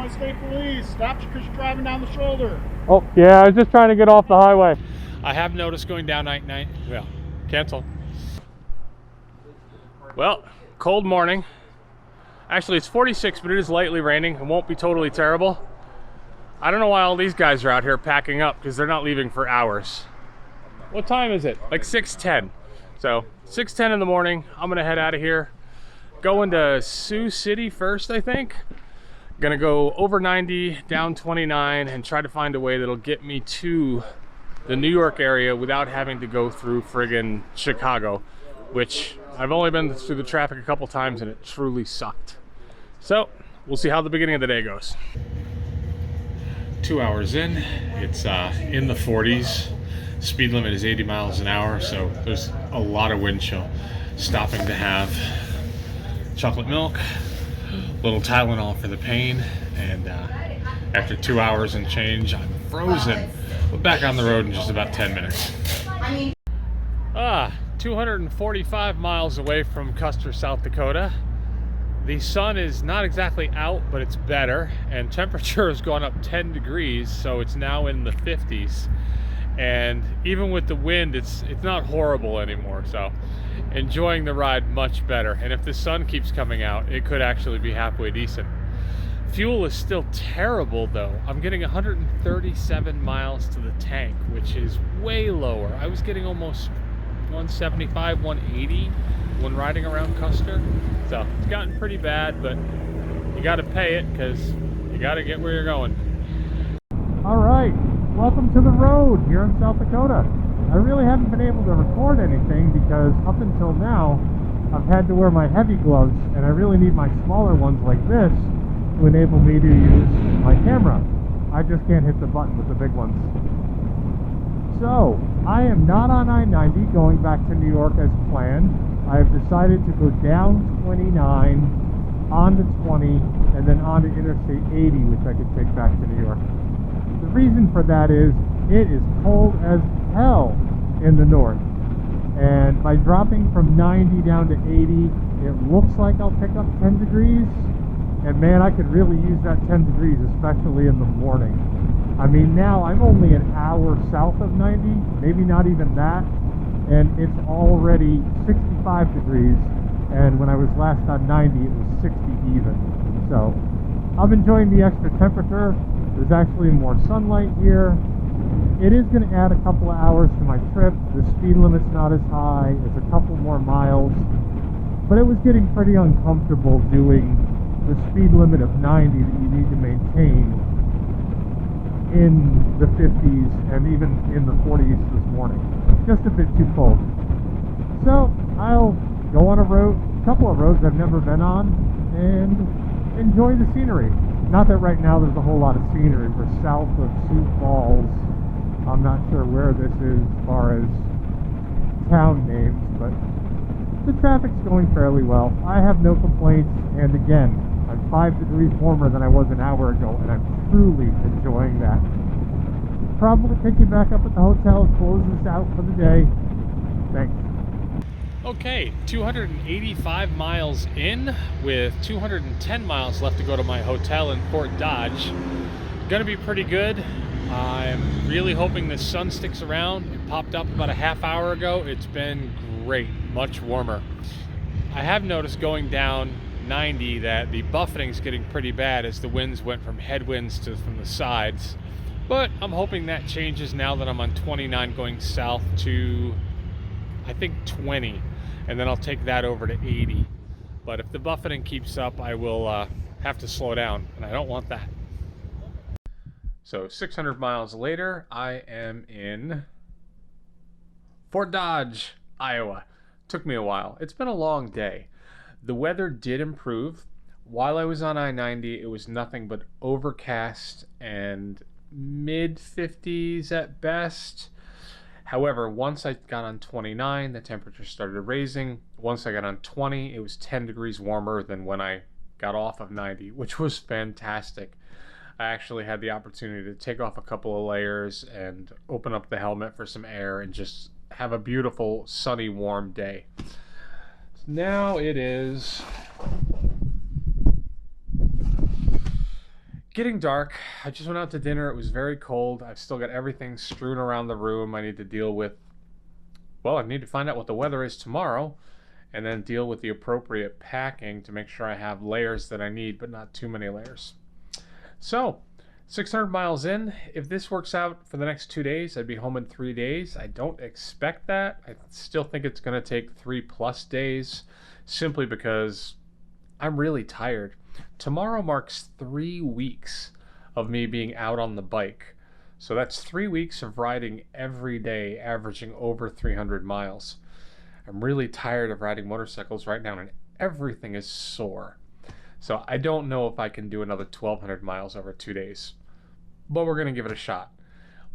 Illinois State Police. Stopped you because you're driving down the shoulder. Oh, yeah, I was just trying to get off the highway. I have noticed going down 99. Well, cancel. Well, cold morning. Actually, it's 46, but it is lightly raining. It won't be totally terrible. I don't know why all these guys are out here packing up because they're not leaving for hours. What time is it? Like 6:10. So 6:10 in the morning. I'm gonna head out of here. Going to Sioux City first, I think. Gonna go over 90, down 29, and try to find a way that'll get me to the New York area without having to go through friggin' Chicago, which I've only been through the traffic a couple times and it truly sucked. So we'll see how the beginning of the day goes. 2 hours in, it's in the 40s. Speed limit is 80 miles an hour, so there's a lot of wind chill. Stopping to have chocolate milk, little Tylenol for the pain, and after 2 hours and change, I'm frozen. We're back on the road in just about 10 minutes. 245 miles away from Custer, South Dakota. The sun is not exactly out, but it's better, and temperature has gone up 10 degrees, so it's now in the 50s. And even with the wind, it's not horrible anymore, so enjoying the ride much better. And if the sun keeps coming out, it could actually be halfway decent. Fuel is still terrible though. I'm getting 137 miles to the tank, which is way lower. I was getting almost 175, 180 when riding around Custer. So it's gotten pretty bad, but you gotta pay it because you gotta get where you're going. All right. Welcome to the road here in South Dakota. I really haven't been able to record anything because up until now I've had to wear my heavy gloves, and I really need my smaller ones like this to enable me to use my camera. I just can't hit the button with the big ones. So I am not on I-90 going back to New York as planned. I have decided to go down 29, onto 20, and then onto Interstate 80, which I could take back to New York. The reason for that is it is cold as hell in the north, and by dropping from 90 down to 80, it looks like I'll pick up 10 degrees, and man, I could really use that 10 degrees, especially in the morning. I mean, now I'm only an hour south of 90, maybe not even that, and it's already 65 degrees, and when I was last on 90 it was 60 even. So I'm enjoying the extra temperature. There's actually more sunlight here. It is going to add a couple of hours to my trip. The speed limit's not as high. It's a couple more miles. But it was getting pretty uncomfortable doing the speed limit of 90 that you need to maintain in the 50s and even in the 40s this morning. Just a bit too cold. So I'll go on a couple of roads I've never been on and enjoy the scenery. Not that right now there's a whole lot of scenery. We're south of Sioux Falls. I'm not sure where this is as far as town names, but the traffic's going fairly well. I have no complaints, and again, I'm 5 degrees warmer than I was an hour ago, and I'm truly enjoying that. Probably pick you back up at the hotel, close this out for the day. Thanks. Okay, 285 miles in with 210 miles left to go to my hotel in Fort Dodge. Gonna be pretty good. I'm really hoping the sun sticks around. It popped up about a half hour ago. It's been great, much warmer. I have noticed going down 90 that the buffeting's getting pretty bad as the winds went from headwinds to from the sides. But I'm hoping that changes now that I'm on 29 going south to, I think, 20. And then I'll take that over to 80. But if the buffeting keeps up, I will have to slow down, and I don't want that. So 600 miles later, I am in Fort Dodge, Iowa. Took me a while. It's been a long day. The weather did improve. While I was on I-90, it was nothing but overcast and mid-50s at best. However, once I got on 29, the temperature started raising. Once I got on 20, it was 10 degrees warmer than when I got off of 90, which was fantastic. I actually had the opportunity to take off a couple of layers and open up the helmet for some air and just have a beautiful, sunny, warm day. Now it is getting dark. I just went out to dinner. It was very cold. I've still got everything strewn around the room I need to deal with. Well, I need to find out what the weather is tomorrow and then deal with the appropriate packing to make sure I have layers that I need, but not too many layers. So, 600 miles in. If this works out for the next 2 days, I'd be home in 3 days. I don't expect that. I still think it's going to take 3+ days simply because I'm really tired. Tomorrow marks 3 weeks of me being out on the bike. So that's 3 weeks of riding every day, averaging over 300 miles. I'm really tired of riding motorcycles right now, and everything is sore. So I don't know if I can do another 1,200 miles over 2 days. But we're going to give it a shot.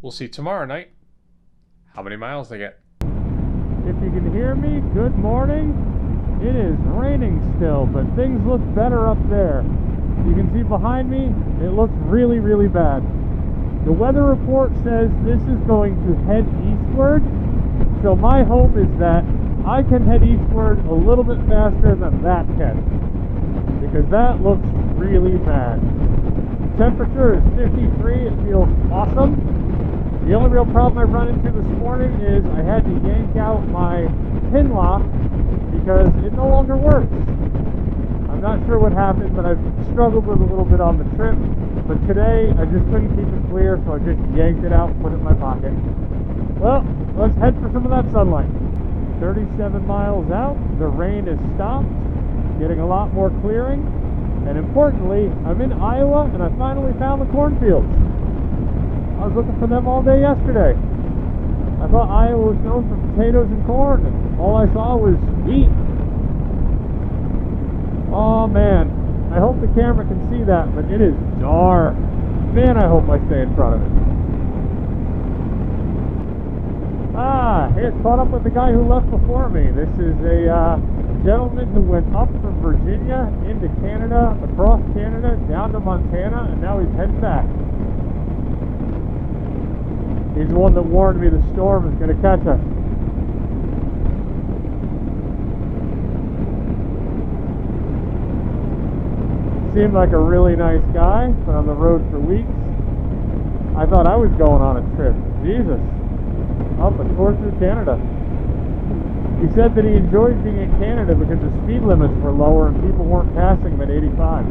We'll see tomorrow night how many miles they get. If you can hear me, good morning. It is raining still, but things look better up there. You can see behind me, it looks really, really bad. The weather report says this is going to head eastward, so my hope is that I can head eastward a little bit faster than that can, because that looks really bad. Temperature is 53, it feels awesome. The only real problem I run into this morning is I had to yank out my pin lock because it no longer works. I'm not sure what happened, but I've struggled with it a little bit on the trip. But today, I just couldn't keep it clear, so I just yanked it out and put it in my pocket. Well, let's head for some of that sunlight. 37 miles out, the rain has stopped, getting a lot more clearing. And importantly, I'm in Iowa, and I finally found the cornfields. I was looking for them all day yesterday. I thought Iowa was known for potatoes and corn, and all I saw was wheat. Oh man, I hope the camera can see that, but it is dark. Man, I hope I stay in front of it. Here, caught up with the guy who left before me. This is a gentleman who went up from Virginia into Canada, across Canada, down to Montana, and now he's heading back. He's the one that warned me the storm is going to catch us. Seemed like a really nice guy, been on the road for weeks. I thought I was going on a trip. Jesus. Up a tour through Canada. He said that he enjoyed being in Canada because the speed limits were lower and people weren't passing him at 85.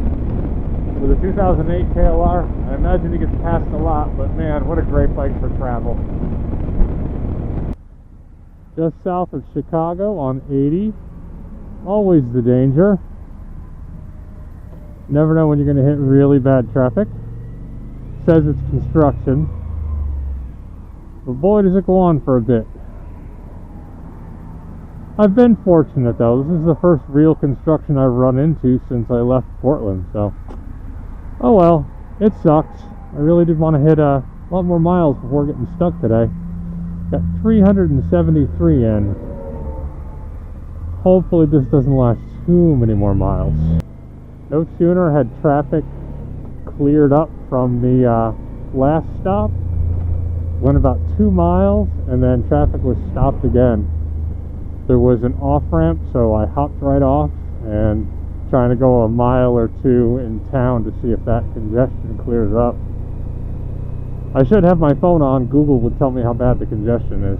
With a 2008 KLR, I imagine he gets passed a lot, but man, what a great bike for travel. Just south of Chicago on 80. Always the danger. Never know when you're going to hit really bad traffic. Says it's construction. But boy, does it go on for a bit. I've been fortunate though. This is the first real construction I've run into since I left Portland, so oh well, it sucks. I really did want to hit a lot more miles before getting stuck today. Got 373 in. Hopefully this doesn't last too many more miles. No sooner had traffic cleared up from the last stop, went about 2 miles, and then traffic was stopped again. There was an off-ramp, so I hopped right off and trying to go a mile or two in town to see if that congestion clears up. I should have my phone on. Google would tell me how bad the congestion is.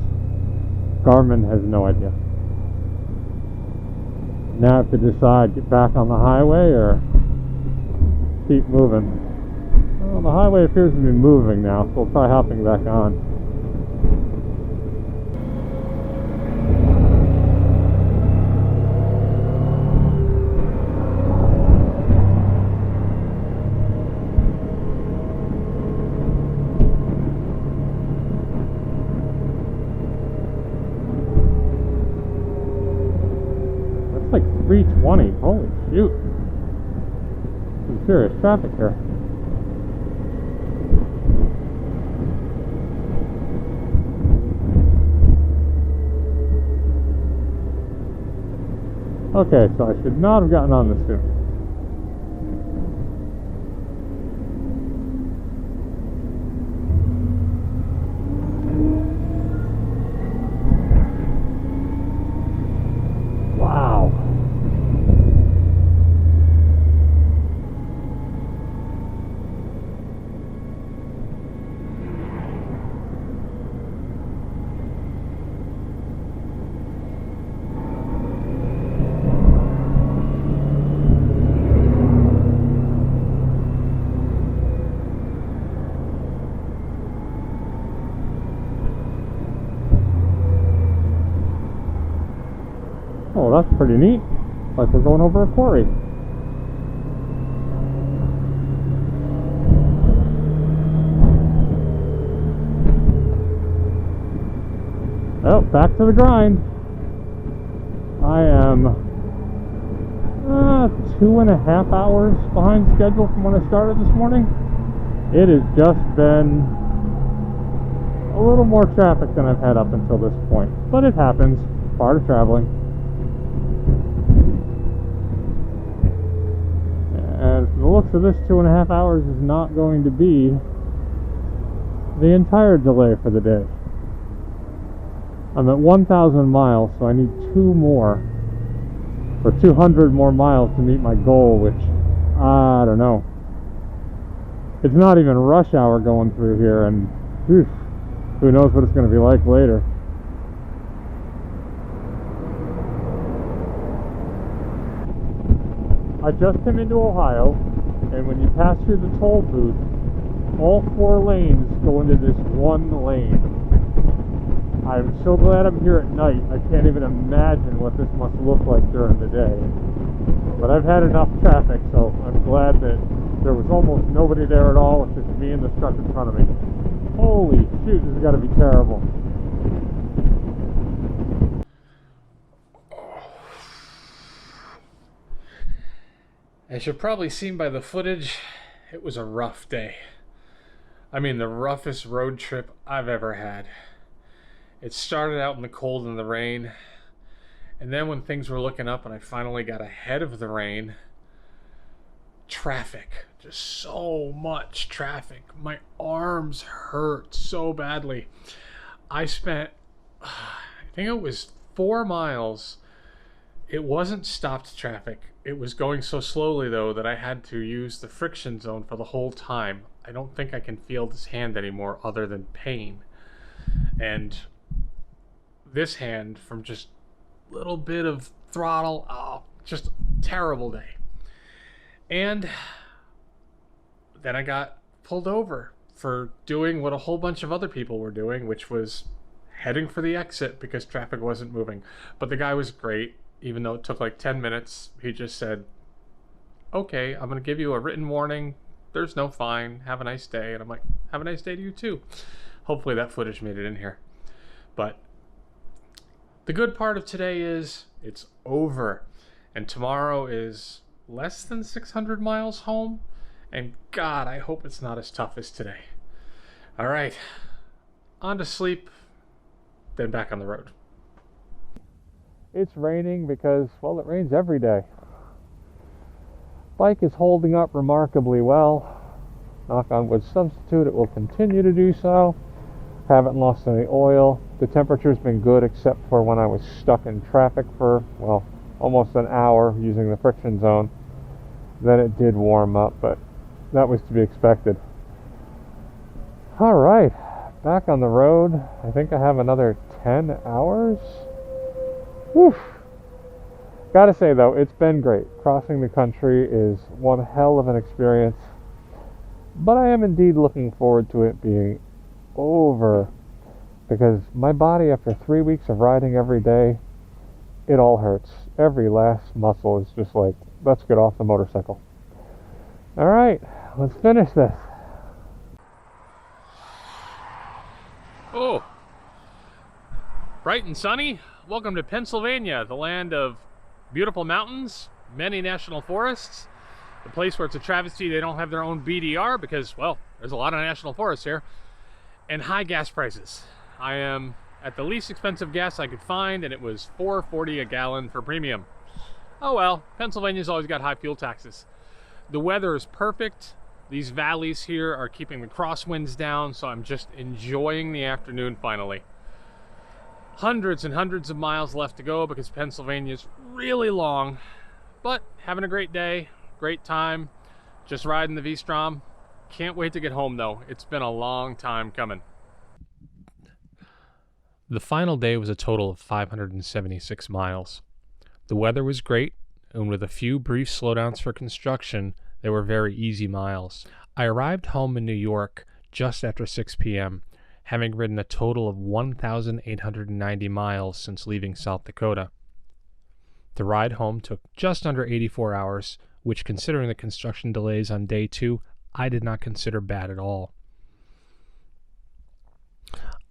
Garmin has no idea. Now I have to decide, get back on the highway or keep moving. Well, the highway appears to be moving now, so we'll try hopping back on. That's like 320. Holy shoot. Some serious traffic here. Okay, so I should not have gotten on this soon. Wow. Oh, that's pretty neat. Like we're going over a quarry. Oh, back to the grind. I am 2.5 hours behind schedule from when I started this morning. It has just been a little more traffic than I've had up until this point, but it happens. Part of traveling. And from the looks of this, 2.5 hours is not going to be the entire delay for the day. I'm at 1,000 miles, so I need 200 more miles to meet my goal, which, I don't know. It's not even rush hour going through here, and whew, who knows what it's going to be like later. I just came into Ohio, and when you pass through the toll booth, all 4 lanes go into this one lane. I'm so glad I'm here at night. I can't even imagine what this must look like during the day. But I've had enough traffic, so I'm glad that there was almost nobody there at all. It's just me and this truck in front of me. Holy shoot, this has got to be terrible. As you've probably seen by the footage, it was a rough day. I mean, the roughest road trip I've ever had. It started out in the cold and the rain, and then when things were looking up and I finally got ahead of the rain, traffic. Just so much traffic. My arms hurt so badly. I spent, I think it was 4 miles. It wasn't stopped traffic. It was going so slowly, though, that I had to use the friction zone for the whole time. I don't think I can feel this hand anymore other than pain. And this hand, from just a little bit of throttle, oh, just a terrible day. And then I got pulled over for doing what a whole bunch of other people were doing, which was heading for the exit because traffic wasn't moving. But the guy was great. Even though it took like 10 minutes, he just said, okay, I'm going to give you a written warning. There's no fine. Have a nice day. And I'm like, have a nice day to you too. Hopefully that footage made it in here. But the good part of today is it's over. And tomorrow is less than 600 miles home. And God, I hope it's not as tough as today. All right, on to sleep, then back on the road. It's raining because, well, it rains every day. Bike is holding up remarkably well. Knock on wood substitute, it will continue to do so. Haven't lost any oil. The temperature's been good except for when I was stuck in traffic for, well, almost an hour using the friction zone. Then it did warm up, but that was to be expected. All right, back on the road. I think I have another 10 hours. Whew. Gotta say though, it's been great. Crossing the country is one hell of an experience, but I am indeed looking forward to it being over, because my body, after 3 weeks of riding every day, it all hurts. Every last muscle is just like, let's get off the motorcycle. All right, let's finish this. Oh, bright and sunny. Welcome to Pennsylvania, the land of beautiful mountains, many national forests, the place where it's a travesty they don't have their own BDR because, well, there's a lot of national forests here, and high gas prices. I am at the least expensive gas I could find, and it was $4.40 a gallon for premium. Oh well, Pennsylvania's always got high fuel taxes. The weather is perfect. These valleys here are keeping the crosswinds down, so I'm just enjoying the afternoon finally. Hundreds and hundreds of miles left to go because Pennsylvania's really long, but having a great day, great time, just riding the VStrom. Can't wait to get home though. It's been a long time coming. The final day was a total of 576 miles. The weather was great, and with a few brief slowdowns for construction, they were very easy miles. I arrived home in New York just after 6 p.m., having ridden a total of 1,890 miles since leaving South Dakota. The ride home took just under 84 hours, which, considering the construction delays on day 2, I did not consider bad at all.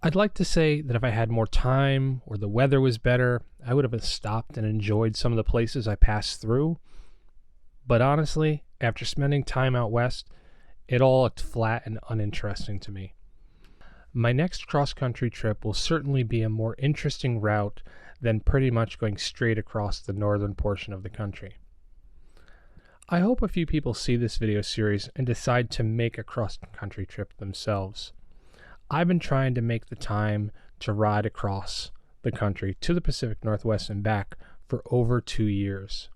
I'd like to say that if I had more time or the weather was better, I would have stopped and enjoyed some of the places I passed through. But honestly, after spending time out west, it all looked flat and uninteresting to me. My next cross-country trip will certainly be a more interesting route than pretty much going straight across the northern portion of the country. I hope a few people see this video series and decide to make a cross-country trip themselves. I've been trying to make the time to ride across the country to the Pacific Northwest and back for over 2 years.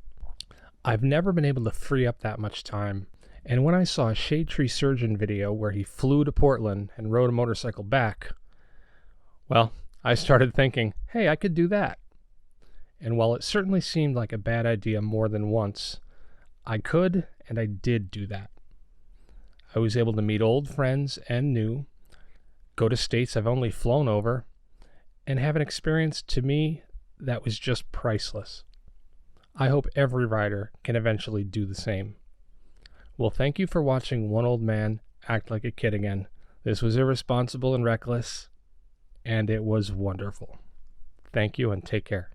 I've never been able to free up that much time, and when I saw a shade tree surgeon video where he flew to Portland and rode a motorcycle back, well, I started thinking, hey, I could do that. And while it certainly seemed like a bad idea more than once, I could and I did do that. I was able to meet old friends and new, go to states I've only flown over, and have an experience to me that was just priceless. I hope every rider can eventually do the same. Well, thank you for watching one old man act like a kid again. This was irresponsible and reckless, and it was wonderful. Thank you and take care.